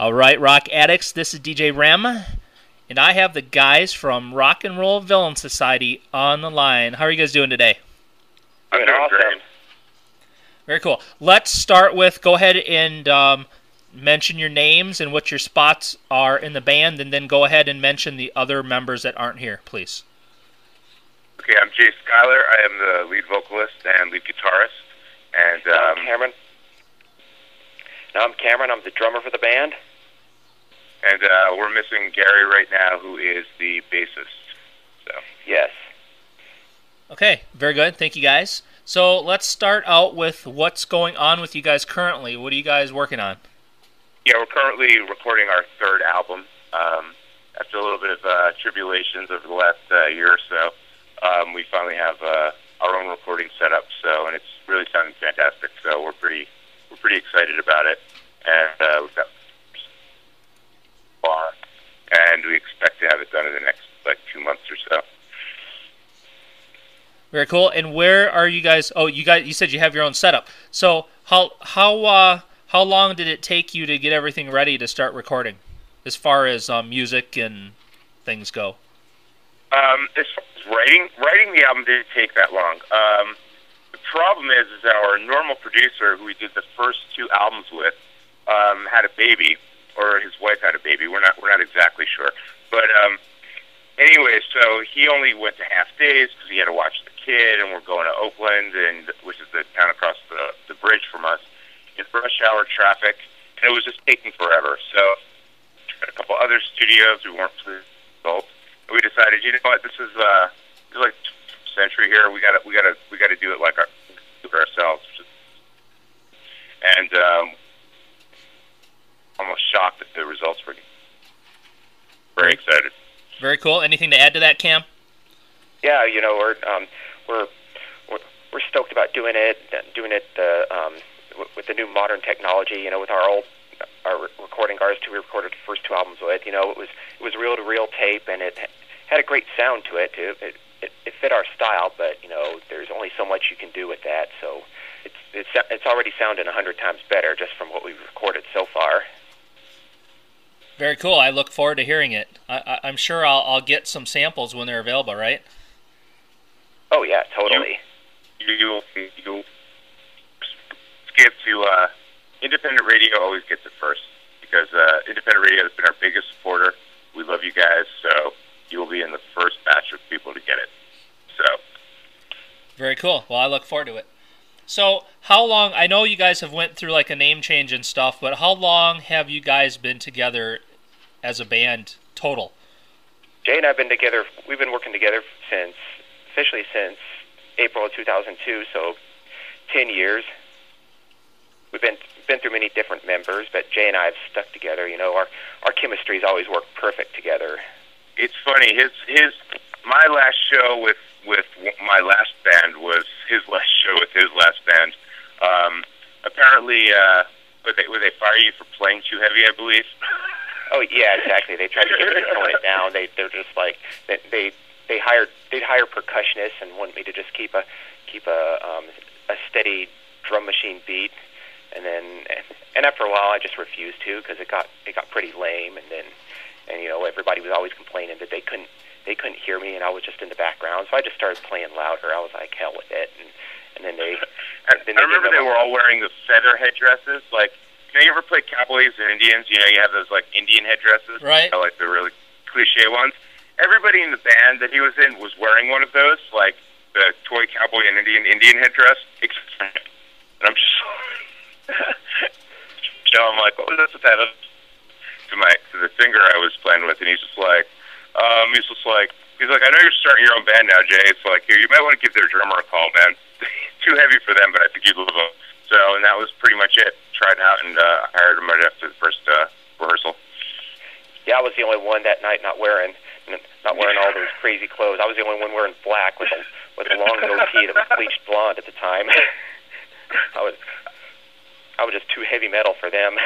All right, Rock Addicts, this is DJ Rem, and I have the guys from Rock and Roll Villain Society on the line. How are you guys doing today? I'm doing awesome. Great. Very cool. Let's start with, go ahead and mention your names and what your spots are in the band, and then go ahead and mention the other members that aren't here, please. Okay, I'm Jay Schuyler. I am the lead vocalist and lead guitarist. And I'm Cameron. I'm Cameron. I'm the drummer for the band. And we're missing Gary right now, who is the bassist. So yes. Okay, very good. Thank you, guys. So let's start out with what's going on with you guys currently. What are you guys working on? Yeah, we're currently recording our third album. After a little bit of tribulations over the last year or so, we finally have our own recording set up. So, and it's really sounding fantastic. So we're pretty excited about it, and we've got far, and we expect to have it done in the next 2 months or so. Very cool. And where are you guys? Oh, you said you have your own setup. So how long did it take you to get everything ready to start recording, as far as music and things go? As far as writing the album didn't take that long. The problem is our normal producer, who we did the first 2 albums with, had a baby, or his wife had a baby. We're not exactly sure, but anyway, so he only went to half days because he had to watch the kid, and we're going to Oakland, which is the town across the bridge from us, in rush hour traffic, and it was just taking forever. So at a couple other studios, we weren't pleased with the results, and we decided, you know what, this is like century here. We gotta do it like ourselves, and almost shocked at the results. Were very excited. Very cool. Anything to add to that, Cam? Yeah, we're stoked about doing it with the new modern technology. With our recording artist who we recorded the first 2 albums with. It was reel-to-reel tape, and it had a great sound to it too. It fit our style, but there's only so much you can do with that. So it's already sounding 100 times better just from what we've recorded so far. Very cool. I look forward to hearing it. I'm sure I'll get some samples when they're available, right? Oh yeah, totally. You'll skip to independent radio. Always gets it first, because independent radio has been our biggest supporter. We love you guys, so you will be in the first batch of people to get it. So very cool. Well, I look forward to it. So how long, I know you guys have went through like a name change and stuff, but how long have you guys been together as a band total? Jay and I have been together, we've been working together officially since April of 2002, so 10 years. We've been through many different members, but Jay and I have stuck together. Our chemistry's always worked perfect together. It's funny, my last show with my last band was his last show with his last band. Apparently, would they fire you for playing too heavy, I believe? Oh yeah, exactly. They tried to get me to tone it down. They're just like they'd hire percussionists and want me to just keep a steady drum machine beat, and after a while I just refused to, because it got pretty lame, and everybody was always complaining that they couldn't hear me, and I was just in the background. So I just started playing louder. I was like, hell with it, and then they. I remember they were all wearing the feather headdresses. Like, you ever play cowboys and Indians? You have those like Indian headdresses, right? Like the really cliche ones. Everybody in the band that he was in was wearing one of those, like the toy cowboy and Indian headdress. And I'm just, I'm like, what was that supposed to have? To the singer I was playing with, and he's like, I know you're starting your own band now, Jay. It's like, here, you might want to give their drummer a call, man. Too heavy for them, but I think you'd love them. So, and that was pretty much it. Tried out, and hired him right after the first rehearsal. Yeah, I was the only one that night not wearing all those crazy clothes. I was the only one wearing black with a long goatee that was bleached blonde at the time. I was just too heavy metal for them.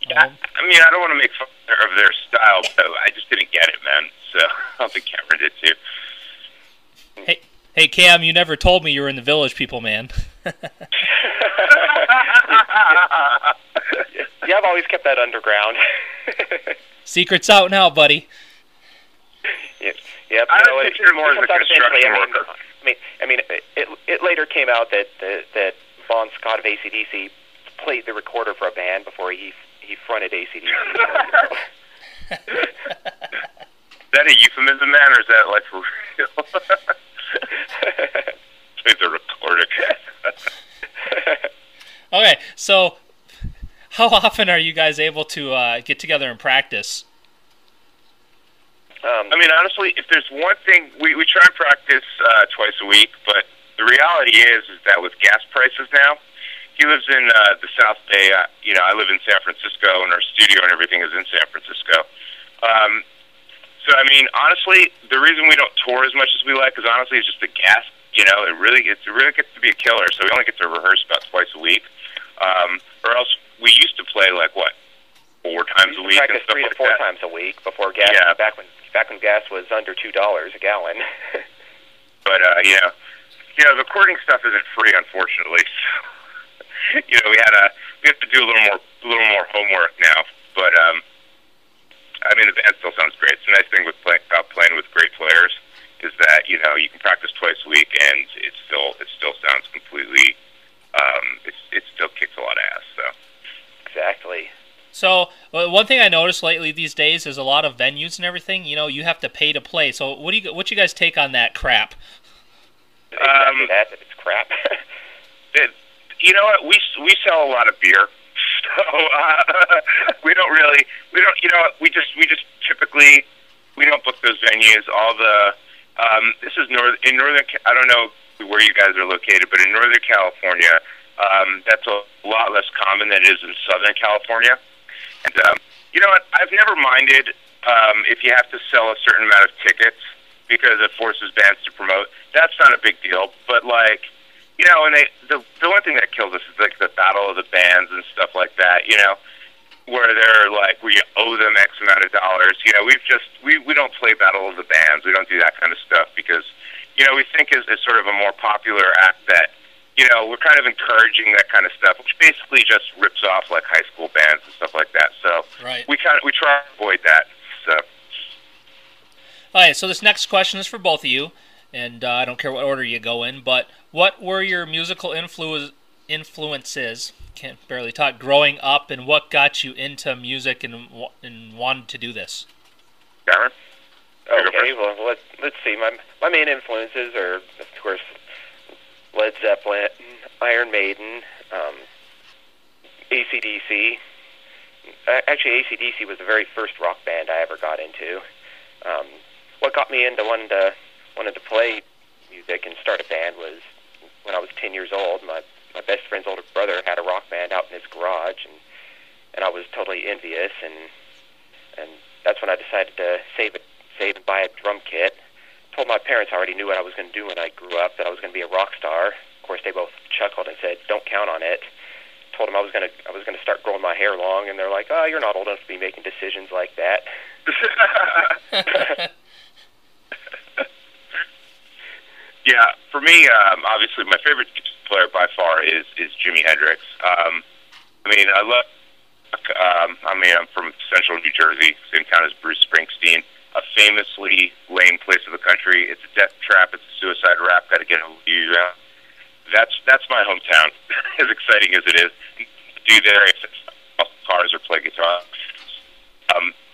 Yeah, I mean, I don't want to make fun of their style, but I just didn't get it, man. So I don't think Cameron did too. Hey, Cam, you never told me you were in the Village People, man. Yeah, Yeah, I've always kept that underground. Secret's out now, buddy. Yep. I don't picture more as a construction worker. I mean, it later came out that Bon Scott of AC/DC played the recorder for a band before he fronted AC/DC. Is that a euphemism, man, or is that like for real? Play the recorder. Okay, so how often are you guys able to get together and practice? I mean, honestly, if there's one thing, we try and practice twice a week, but the reality is that with gas prices now, he lives in the South Bay. I live in San Francisco, and our studio and everything is in San Francisco. So, I mean, honestly, the reason we don't tour as much as we like is honestly it's just the gas. It really gets to be a killer. So we only get to rehearse about twice a week, or else we used to play like what, 4 times a week and stuff 3 to like 4 that. times a week before gas. Yeah. Back when gas was under $2 a gallon. But the recording stuff isn't free, unfortunately. So, we have to do a little more homework now. But I mean, the band still sounds great. It's a nice thing about playing with great players is that you can practice twice a week and it still sounds completely. It still kicks a lot of ass. So Exactly. So one thing I noticed lately these days is a lot of venues and everything. You have to pay to play. So what you guys take on that crap? Exactly that. It's crap. You know what? We sell a lot of beer, so we don't. We just typically we don't book those venues. All the this is in northern. I don't know where you guys are located, but in Northern California, that's a lot less common than it is in Southern California. And you know what? I've never minded if you have to sell a certain amount of tickets because it forces bands to promote. That's not a big deal. But and the one thing that kills us is like the battle of the bands and stuff like that. Where they're like we owe them X amount of dollars. We don't play battle of the bands. We don't do that kind of stuff because we think as sort of a more popular act that. We're kind of encouraging that kind of stuff, which basically just rips off like high school bands and stuff like that. So right. we try to avoid that. So. All right. So this next question is for both of you, and I don't care what order you go in. But what were your musical influences? Can't barely talk. Growing up, and what got you into music and wanted to do this? Darren? Okay. Well, let's see. My main influences are, of course, Led Zeppelin, Iron Maiden, AC/DC. Actually, AC/DC was the very first rock band I ever got into. What got me into wanting to play music and start a band was when I was 10 years old. My best friend's older brother had a rock band out in his garage, and I was totally envious. And that's when I decided to save and buy a drum kit. Told my parents I already knew what I was going to do when I grew up, that I was going to be a rock star. Of course, they both chuckled and said, "Don't count on it." Told them I was going to start growing my hair long, and they're like, "Oh, you're not old enough to be making decisions like that." Yeah, for me, obviously, my favorite player by far is Jimi Hendrix. I'm from Central New Jersey, same town as Bruce Springsteen. A famously lame place of the country. It's a death trap. It's a suicide rap. Got to get you out. That's my hometown. As exciting as it is, do there cars or play guitar.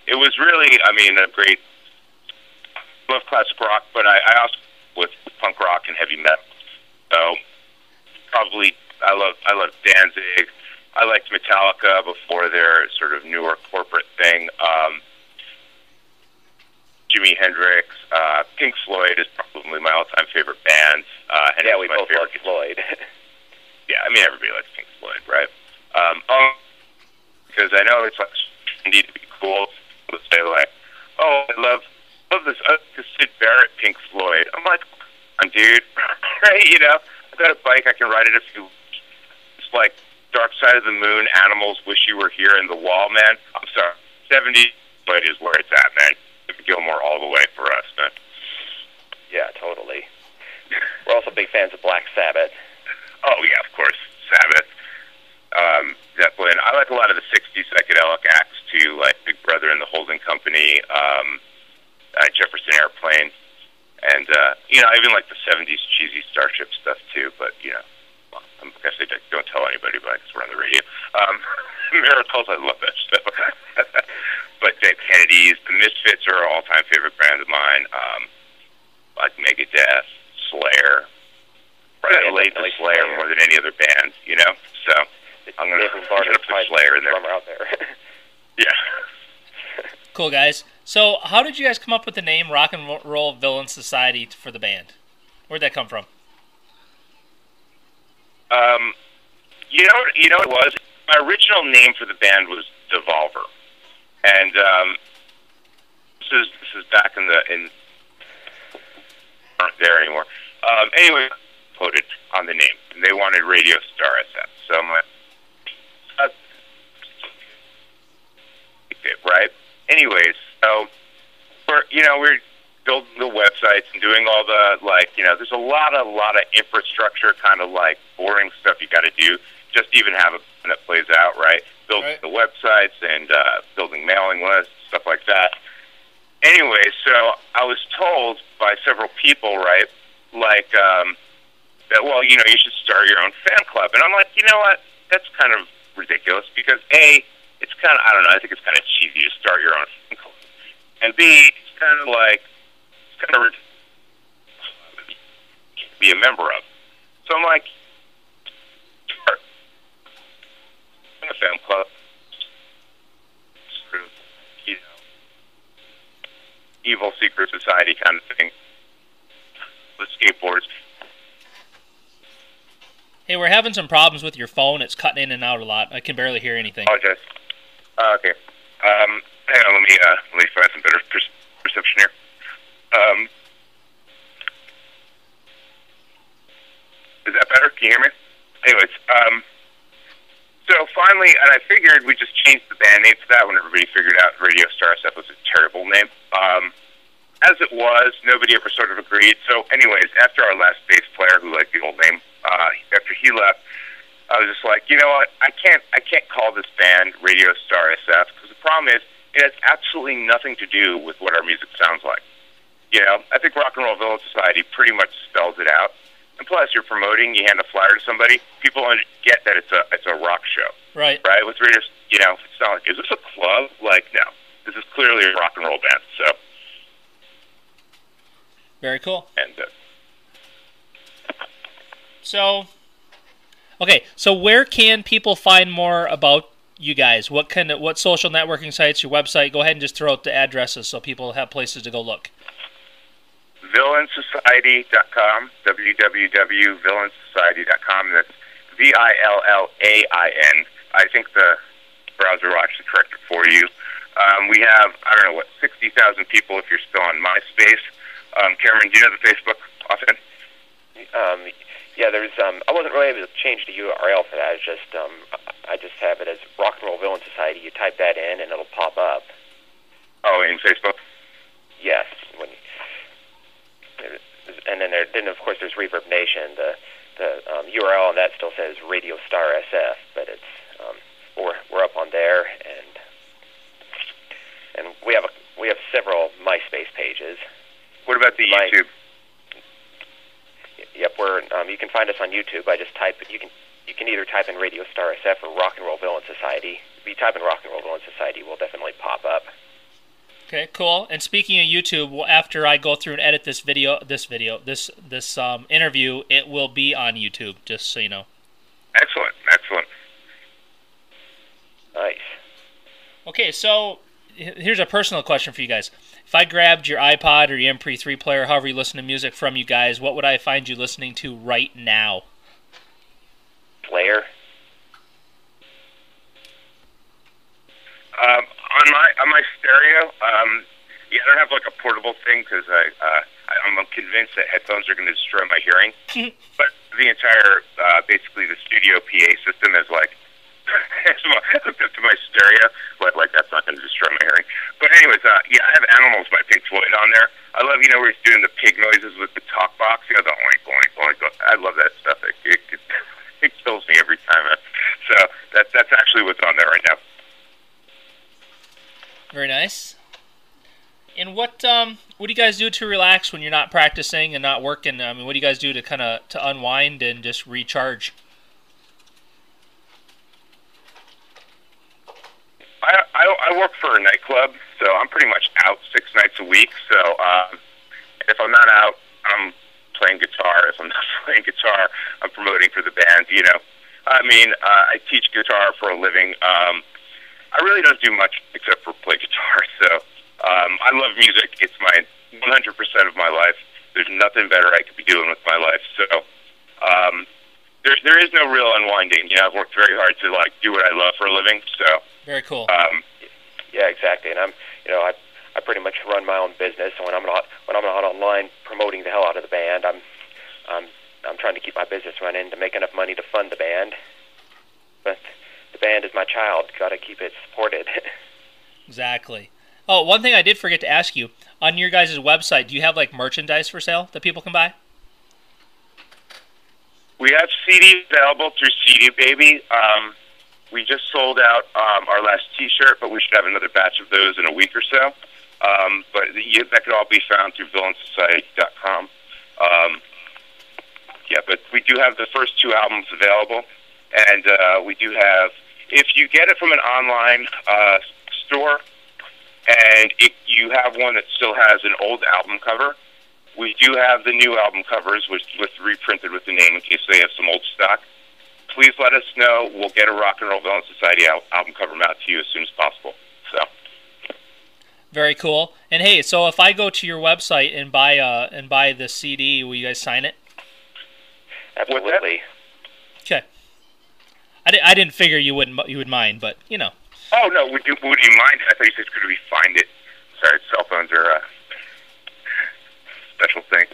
It was really, a great. I love classic rock, but I also with punk rock and heavy metal. So probably I love Danzig. I liked Metallica before their sort of newer corporate thing. Jimi Hendrix, Pink Floyd is probably my all-time favorite band. Yeah, we both love Floyd. Yeah, everybody likes Pink Floyd, right? Because I know it's like trendy to be cool to say like, "Oh, I love this Sid Barrett Pink Floyd." I'm like, dude, right? I've got a bike, I can ride it it's like Dark Side of the Moon, Animals, Wish You Were Here, and The Wall, man. I'm sorry, 70 Floyd is where it's at, man. Gilmore all the way for us, man. Yeah, totally. We're also big fans of Black Sabbath. Oh, yeah, of course. Sabbath. that blend. I like a lot of the 60s psychedelic acts too, like Big Brother and the Holding Company, Jefferson Airplane, and you know, even like the 70s cheesy Starship stuff too. But you know, well, I guess I don't tell anybody, but because we're on the radio. Miracles, I love that stuff. But Dead Kennedys, the Misfits are an all-time favorite band of mine. Like Megadeth, Slayer. Probably relate to Slayer more than any other band, you know. So I'm gonna put Slayer in there. Out there. Yeah. Cool, guys. So, how did you guys come up with the name Rock and Roll Villain Society for the band? Where'd that come from? You know what it was? My original name for the band was Devolver, and this is back in aren't there anymore. Anyway, quoted on the name, and they wanted Radio Star SF. So I'm like, right? Anyways, so we're building the websites and doing all the there's a lot of infrastructure, kind of like boring stuff you got to do just to even have a band that plays out, right? Building the websites and building mailing lists, stuff like that. Anyway, so I was told by several people, right, like that, well, you should start your own fan club. And I'm like, you know what? That's kind of ridiculous because A, it's kind of, I don't know, I think it's kind of cheesy to start your own fan club. And B, it's kind of like, be a member of. So I'm like, start a fan club. Sort of, evil secret society kind of thing. With skateboards. Hey, we're having some problems with your phone. It's cutting in and out a lot. I can barely hear anything. Apologize. Okay. Hang on, let me find some better perception here. Is that better? Can you hear me? Anyways, so finally, and I figured we just changed the band name to that when everybody figured out Radio Star SF was a terrible name. As it was, nobody ever sort of agreed. So anyways, after our last bass player, who liked the old name, after he left, I was just like, you know what? I can't call this band Radio Star SF because the problem is it has absolutely nothing to do with what our music sounds like. I think Rock and Roll Villain Society pretty much spells it out. And plus, you're promoting, you hand a flyer to somebody, people get that it's a rock show. Right. Right? With radio, it's not like, is this a club? Like, no. This is clearly a rock and roll band, so. Very cool. And, so where can people find more about you guys? What social networking sites, your website? Go ahead and just throw out the addresses so people have places to go look. VillainSociety.com, www.villainsociety.com. That's VILLAIN. I think the browser will actually correct it for you. We have, 60,000 people if you're still on MySpace. Cameron, do you know the Facebook offhand? Yeah, there's. I wasn't really able to change the URL for that. It's just, I just have it as Rock and Roll Villain Society. You type that in, and it'll pop up. Oh, in Facebook? Yes. And then of course there's Reverb Nation. The URL on that still says Radio Star SF, but it's we're up on there, and we have several MySpace pages. What about the YouTube? Yep, you can find us on YouTube. I just type you can either type in Radio Star SF or Rock and Roll Villain Society. If you type in Rock and Roll Villain Society, we'll definitely pop up. Okay, cool. And speaking of YouTube, after I go through and edit this interview, it will be on YouTube, just so you know. Excellent. Nice. Okay, so here's a personal question for you guys. If I grabbed your iPod or your MP3 player, however you listen to music from you guys, what would I find you listening to right now? Slayer. On my stereo, I don't have like a portable thing because I'm convinced that headphones are going to destroy my hearing. But the entire, basically the studio PA system is like hooked up to my stereo. Like that's not going to destroy my hearing. But anyways, I have Animals by Pink Floyd on there. I love, where he's doing the pig noises with the talk box. The oink, oink, oink. I love that stuff. It kills me every time. So that's actually what's on there right now. Very nice. And what do you guys do to relax when you're not practicing and not working? I mean, what do you guys do to unwind and just recharge? I work for a nightclub, so I'm pretty much out 6 nights a week. So if I'm not out, I'm playing guitar. If I'm not playing guitar, I'm promoting for the band. You know, I mean, I teach guitar for a living. I really don't do much except for play guitar. So I love music. It's my 100% of my life. There's nothing better I could be doing with my life. So there is no real unwinding. You know, I've worked very hard to like do what I love for a living. So very cool. Yeah, exactly. And I pretty much run my own business. And when I'm not online promoting the hell out of the band, I'm trying to keep my business running to make enough money to fund the band. But the band is my child. Got to keep it supported. Exactly. Oh, one thing I did forget to ask you. On your guys' website, do you have like merchandise for sale that people can buy? We have CDs available through CD Baby. We just sold out our last T-shirt, but we should have another batch of those in a week or so. But that could all be found through VillainSociety.com. Yeah, but we do have the first 2 albums available, and we do have, if you get it from an online store, and you have one that still has an old album cover, we do have the new album covers, which was reprinted with the name in case they have some old stock. Please let us know. We'll get a Rock and Roll Villain Society album cover out to you as soon as possible. So, very cool. And hey, so if I go to your website and buy the CD, will you guys sign it? Absolutely. Okay. I didn't figure you would mind, but you know. Oh no, would you mind? I thought you said could we find it? Sorry, cell phones are a special thing.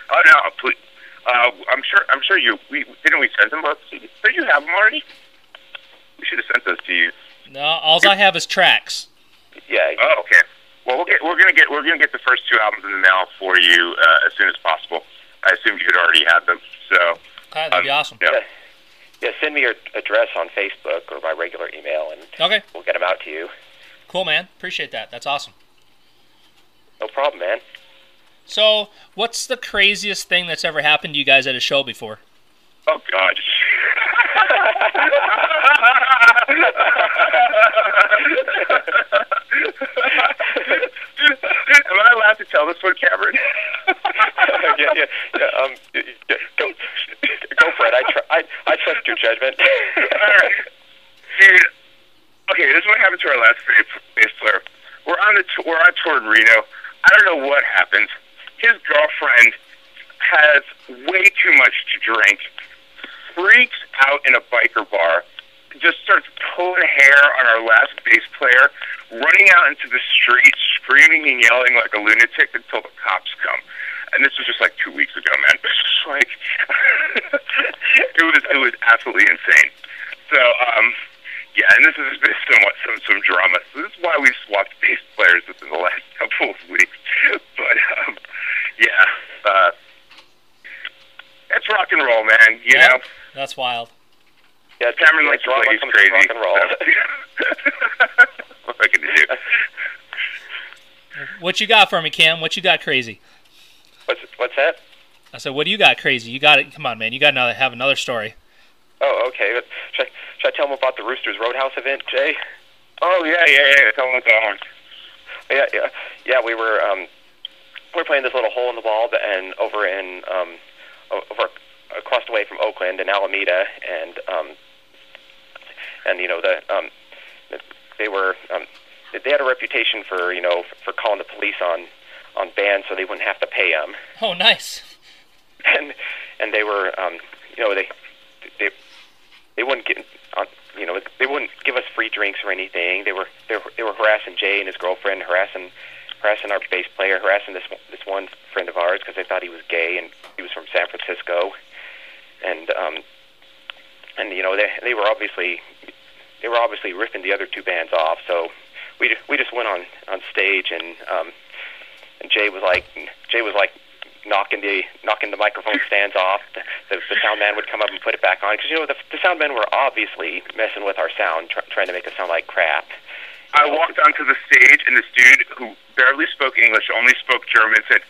Oh no, please. I'm sure you. Didn't we send them both? Did you have them already? We should have sent those to you. No, all I have is tracks. Yeah. Oh, okay. Well, we're gonna get the first 2 albums in the mail for you as soon as possible. I assumed you had already had them, so. Okay, that'd be awesome. Yeah. Yeah, send me your address on Facebook or by regular email, and okay, we'll get them out to you. Cool, man. Appreciate that. That's awesome. No problem, man. So, what's the craziest thing that's ever happened to you guys at a show before? Oh, God. Am I allowed to tell this one, Cameron? Yeah. Go for it. I trust your judgment. All right. Dude, okay, this is what happened to our last bass player. We're on tour in Reno. I don't know what happened. His girlfriend has way too much to drink, freaks out in a biker bar, just starts pulling hair on our last bass player, running out into the street, screaming and yelling like a lunatic until the cops come. And this was just like 2 weeks ago, man. Like, it was absolutely insane. So, yeah, and this has been somewhat some drama. So this is why we swapped bass players within the last couple of weeks. But yeah, that's rock and roll, man. You know, that's wild. Yeah, Cameron likes to play. He's crazy. Rock and roll. So. What am I gonna do? What you got for me, Cam? What you got crazy? What's that? I said, what do you got crazy? You got it. Come on, man. You got to have another story. Oh, okay. Should I tell them about the Roosters Roadhouse event, Jay? Oh yeah. Tell them what's on. Yeah. We were playing this little hole in the wall, and over across the way from Oakland in Alameda, and you know they had a reputation for calling the police on bands so they wouldn't have to pay them. Oh, nice. And they were they wouldn't get they wouldn't give us free drinks or anything. They were harassing Jay and his girlfriend, harassing our bass player, harassing this one friend of ours because they thought he was gay and he was from San Francisco, and they were obviously ripping the other 2 bands off. So we just went on stage, and Jay was like knocking the microphone stands off. The sound man would come up and put it back on, because the sound men were obviously messing with our sound, trying to make us sound like crap. I walked onto the stage, and this dude who barely spoke English, only spoke German, said,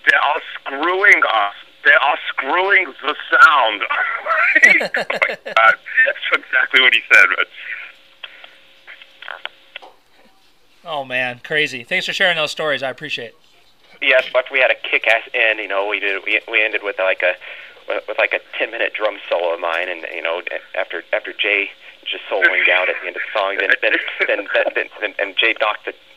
"They are screwing us. They are screwing the sound." Oh my God, that's exactly what he said. But oh man, crazy! Thanks for sharing those stories. I appreciate it. Yes, but we had a kick-ass end. We ended with like a 10-minute drum solo of mine, and after Jay just soloing down at the end of the song, then Jay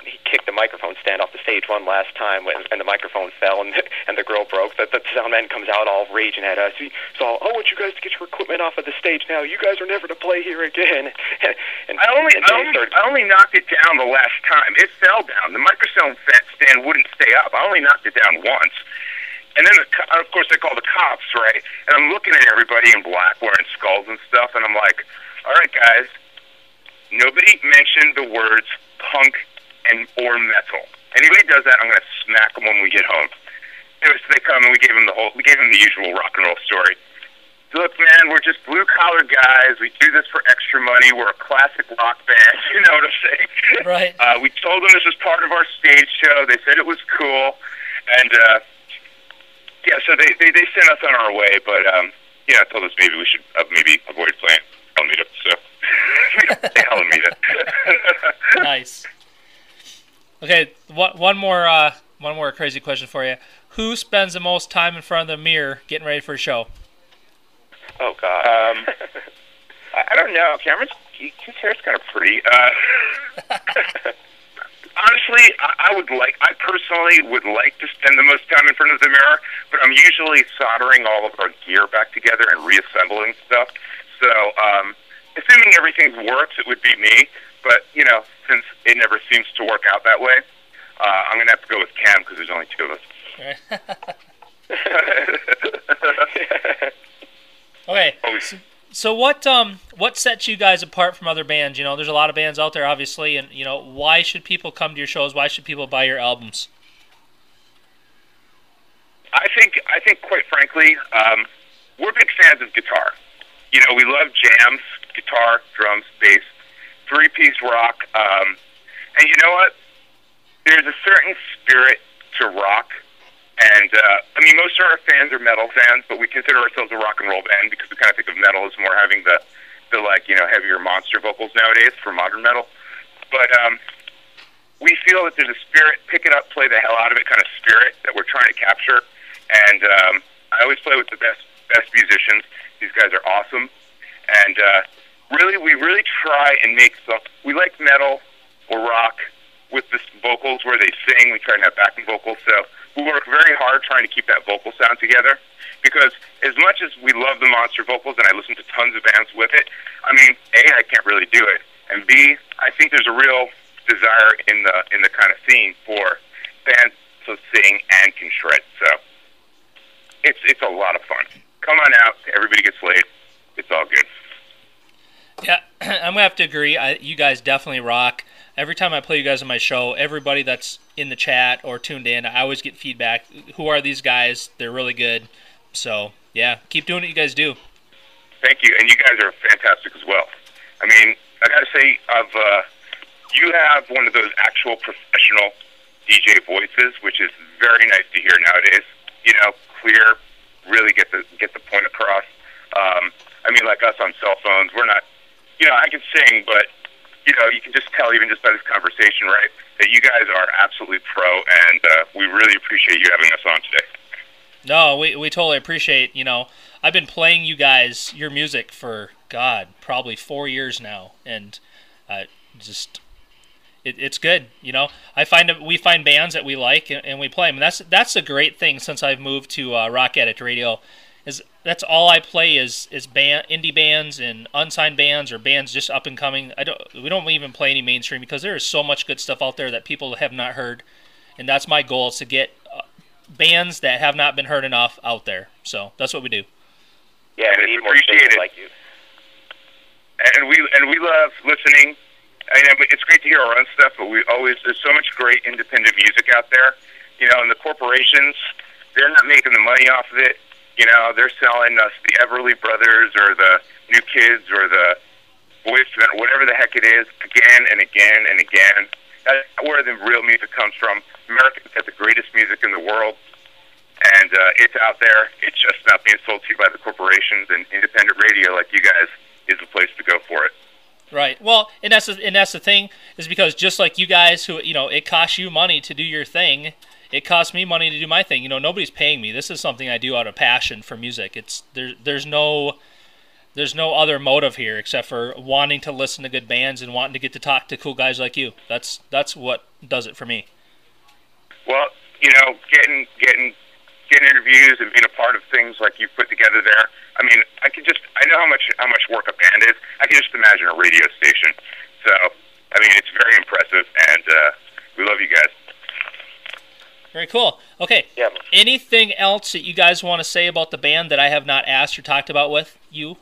he kicked the microphone stand off the stage one last time, and the microphone fell, and the grill broke. The sound man comes out all raging at us. So I want you guys to get your equipment off of the stage now. You guys are never to play here again. I only knocked it down the last time. It fell down. The microphone stand wouldn't stay up. I only knocked it down once. And then, of course, they call the cops, right? And I'm looking at everybody in black wearing skulls and stuff, and I'm like, all right, guys, nobody mentioned the words punk or metal. Anybody does that, I'm going to smack them when we get home. Anyway, so they come, and we gave them the usual rock and roll story. Look, man, we're just blue-collar guys. We do this for extra money. We're a classic rock band. You know what I'm saying? Right. We told them this was part of our stage show. They said it was cool. And, yeah, so they sent us on our way. But, I told us maybe we should maybe avoid playing Alameda. So, say Alameda. Nice. Okay, one more crazy question for you. Who spends the most time in front of the mirror getting ready for a show? Oh, God. I don't know. His hair's kind of pretty. Honestly, I personally would like to spend the most time in front of the mirror, but I'm usually soldering all of our gear back together and reassembling stuff. So, assuming everything works, it would be me. But, since it never seems to work out that way, I'm going to have to go with Cam because there's only two of us. Okay, so what sets you guys apart from other bands? There's a lot of bands out there, obviously, and why should people come to your shows? Why should people buy your albums? I think, quite frankly, we're big fans of guitar. We love jams, guitar, drums, bass, three-piece rock, and you know what? There's a certain spirit to rock. And, most of our fans are metal fans, but we consider ourselves a rock and roll band because we kind of think of metal as more having the heavier monster vocals nowadays for modern metal. But, we feel that there's a spirit, pick it up, play the hell out of it kind of spirit that we're trying to capture. And, I always play with the best musicians. These guys are awesome. And, we really try and make we like metal or rock with the vocals where they sing. We try to have backing vocals, so we work very hard trying to keep that vocal sound together, because as much as we love the monster vocals, and I listen to tons of bands with it, A, I can't really do it, and B, I think there's a real desire in the kind of scene for bands to sing and can shred, so it's a lot of fun. Come on out, everybody gets laid, it's all good. Yeah, I'm going to have to agree. You guys definitely rock. Every time I play you guys on my show, everybody that's in the chat or tuned in, I always get feedback. Who are these guys? They're really good. So, yeah, keep doing what you guys do. Thank you, and you guys are fantastic as well. I got to say, you have one of those actual professional DJ voices, which is very nice to hear nowadays. Clear, really get the point across. Like us on cell phones, we're not, I can sing, but you can just tell, even just by this conversation, right, that you guys are absolutely pro, and we really appreciate you having us on today. No, we totally appreciate, I've been playing you guys, your music for, God, probably 4 years now, and it's good, we find bands that we like, and we play them, and that's a great thing since I've moved to Rock Addict Radio, is that's all I play is indie bands and unsigned bands or bands just up and coming. We don't even play any mainstream because there is so much good stuff out there that people have not heard, and that's my goal, is to get bands that have not been heard enough out there. So that's what we do. Yeah, we need more stations like you. And we love listening. It's great to hear our own stuff, but there's so much great independent music out there, and the corporations, they're not making the money off of it. You know, they're selling us the Everly Brothers or the New Kids or the Boys or whatever the heck it is, again and again and again. That's where the real music comes from. America's got the greatest music in the world, and it's out there. It's just not being sold to you by the corporations, and independent radio like you guys is the place to go for it. Right. Well, and that's the thing, is because just like you guys who, you know, it costs you money to do your thing, it costs me money to do my thing. You know, nobody's paying me. This is something I do out of passion for music. It's there's no other motive here except for wanting to listen to good bands and wanting to get to talk to cool guys like you. That's what does it for me. Well, you know, getting interviews and being a part of things like you put together there. I mean, I know how much work a band is. I can just imagine a radio station. So, I mean, it's very impressive, and we love you guys. Very cool. Okay. Yeah. Anything else that you guys want to say about the band that I have not asked or talked about with you?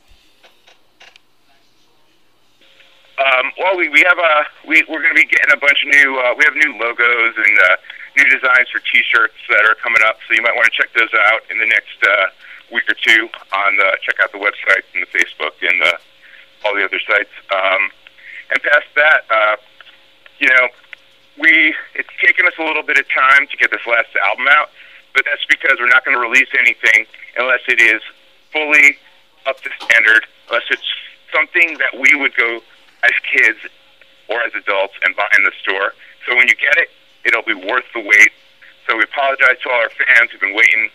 Well, we're going to be getting a bunch of new. We have new logos and new designs for T-shirts that are coming up. So you might want to check those out in the next week or two. Check out the website and the Facebook and all the other sites. And past that, you know, it's taken us a little bit of time to get this last album out, but that's because we're not going to release anything unless it is fully up to standard, unless it's something that we would go as kids or as adults and buy in the store. So when you get it, it'll be worth the wait. So we apologize to all our fans who've been waiting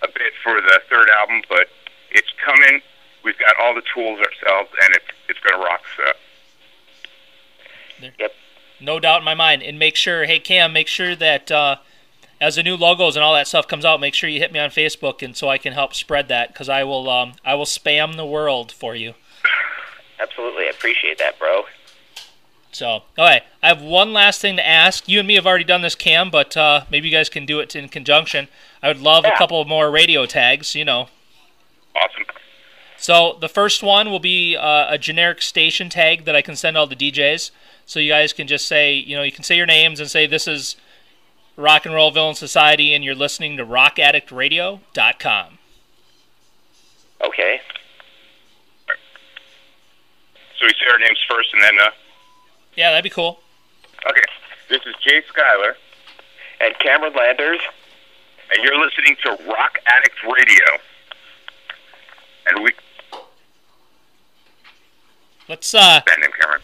a bit for the third album, but it's coming. We've got all the tools ourselves, and it's going to rock. So. Yep. No doubt in my mind. And make sure, hey Cam, make sure that as the new logos and all that stuff comes out, make sure you hit me on Facebook, and so I can help spread that, because I will spam the world for you. Absolutely, I appreciate that, bro. So, okay, I have one last thing to ask. You and me have already done this, Cam, but maybe you guys can do it in conjunction. I would love a couple more radio tags, you know. Awesome. So the first one will be a generic station tag that I can send all the DJs. So you guys can just say, you know, you can say your names and say this is Rock and Roll Villain Society and you're listening to rockaddictradio.com. Okay. So we say our names first and then... Yeah, that'd be cool. Okay. This is Jay Schuyler. And Cameron Landers. And you're listening to Rock Addict Radio. And we... Let's, That name, Cameron.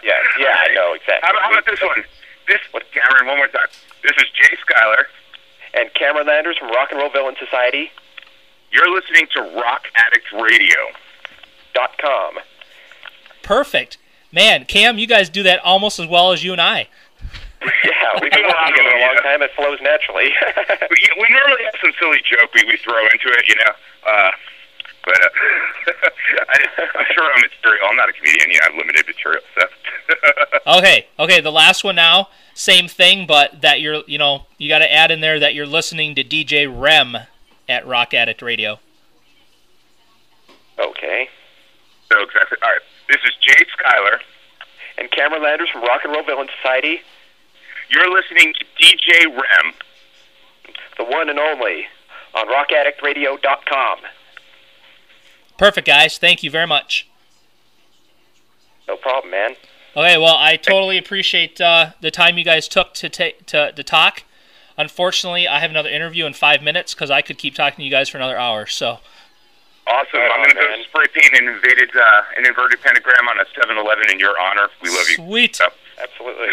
yeah, I know, exactly. How about this one? Cameron, one more time. This is Jay Schuyler. And Cameron Landers from Rock and Roll Villain Society. You're listening to Rock Addict Radio. .com. Perfect. Man, Cam, you guys do that almost as well as you and I. Yeah, we've been working together a long time. It flows naturally. we normally have some silly joke we throw into it, you know. But I'm sure I'm material. I'm not a comedian. You know, I have limited material stuff. Okay. The last one now, same thing, but that you got to add in there that you're listening to DJ Rem at Rock Addict Radio. Okay. So exactly. All right. This is Jay Schuyler. And Cameron Landers from Rock and Roll Villain Society. You're listening to DJ Rem. The one and only on rockaddictradio.com. Perfect, guys. Thank you very much. No problem, man. Okay, well, I totally appreciate the time you guys took to talk. Unfortunately, I have another interview in 5 minutes because I could keep talking to you guys for another hour. So. Awesome. I'm going to go spray paint an inverted pentagram on a 7-Eleven in your honor. We love you. Sweet. So. Absolutely.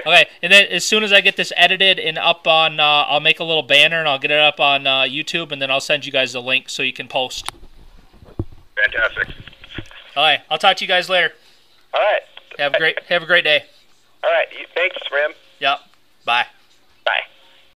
Okay, and then as soon as I get this edited and up on, I'll make a little banner and I'll get it up on YouTube, and then I'll send you guys the link so you can post. Fantastic. All right, I'll talk to you guys later. All right. Have a great day. All right. Thanks, Rem. Yep. Bye.